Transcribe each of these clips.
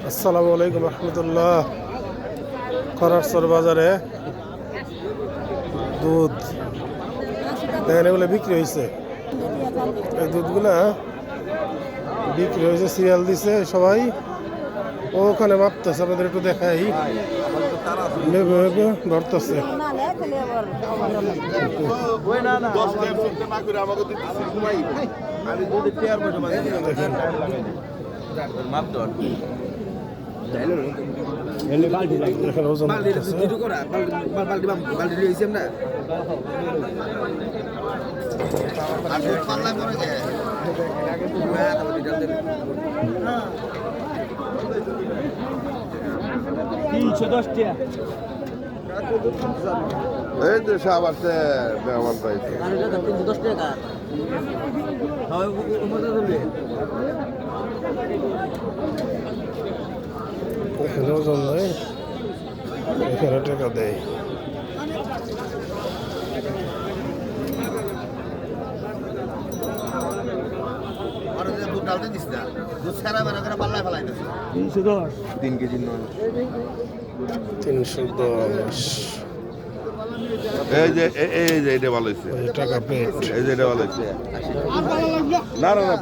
আসসালামু আলাইকুম রহমতুল্লাহ। খরারচর বাজারে দুধ দেখেন এগুলো বিক্রি হয়েছে। এই দুধগুলা বিক্রি হয়েছে, সিরিয়াল দিছে সবাই। ওখানে মাপতেছে, আপনাদের একটু দেখাই। নেবে ধরতেছে। ওজন এই যে আবার ব্যবহার পাইছে 310 টাকা। এখানে ওজন নেই, এখানে টাকা দেয়। দুধ ডালতে দিস না, দুধ সারা বের করে পাল্লায় ফেলাই দিস। 3 কেজি নয় 310 এই যে এটা ভালো হয়েছে, টাকা পেট। এই যে এটা ভালো হয়েছে। না না না,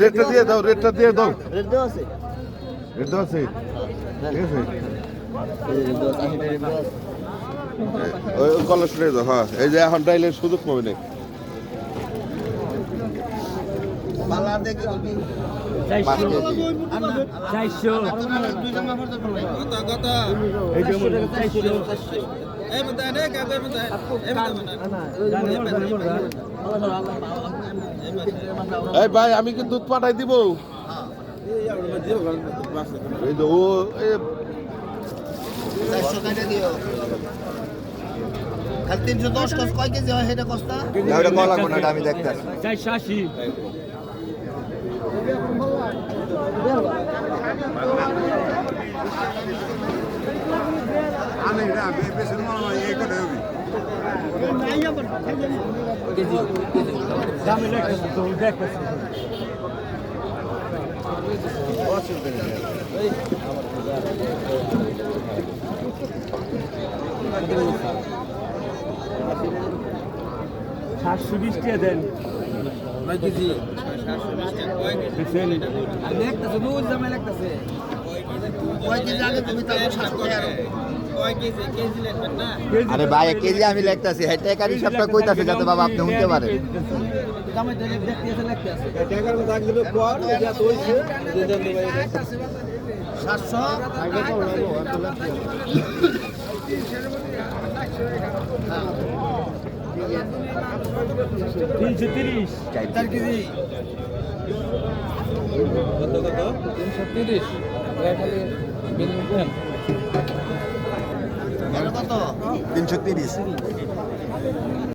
রেটটা দিয়ে দাও, রেটটা দিয়ে দাও। রেট দেওয়া আছে, ঠিক আছে। ওই কলেজ শুনে দাও। হ্যাঁ, এই যে এখন ডাইলের সুযোগ পাবে না। এই ভাই, আমি কি দুধ পাঠাই দিব? এই যে ও খালি 310 কস কয় কেজি হয় সেটা কস্তা? না, ওটা কলা কোনটা আমি দেখতে আসি। 480 আমি না বেশি মনে হয় এই করে হবে। দামে লেখা তো দেখতেছি। সাতশো 20 টাকা দেন। কয় কেজি? কয় কেজি আগে তুমি তাও 700 টাকা। আরে ভাই, এক কেজি আমি লিখতেছি, হ্যাঁ টাকার হিসাবটা কইতাছে যাতে বাবা আপনি শুনতে পারেন। টাকার মধ্যে আগলে কোয়ার যা হইছে যে জানতে ভাই 700 330 4 কেজি কত 330 খালি বিল দেন। কত 330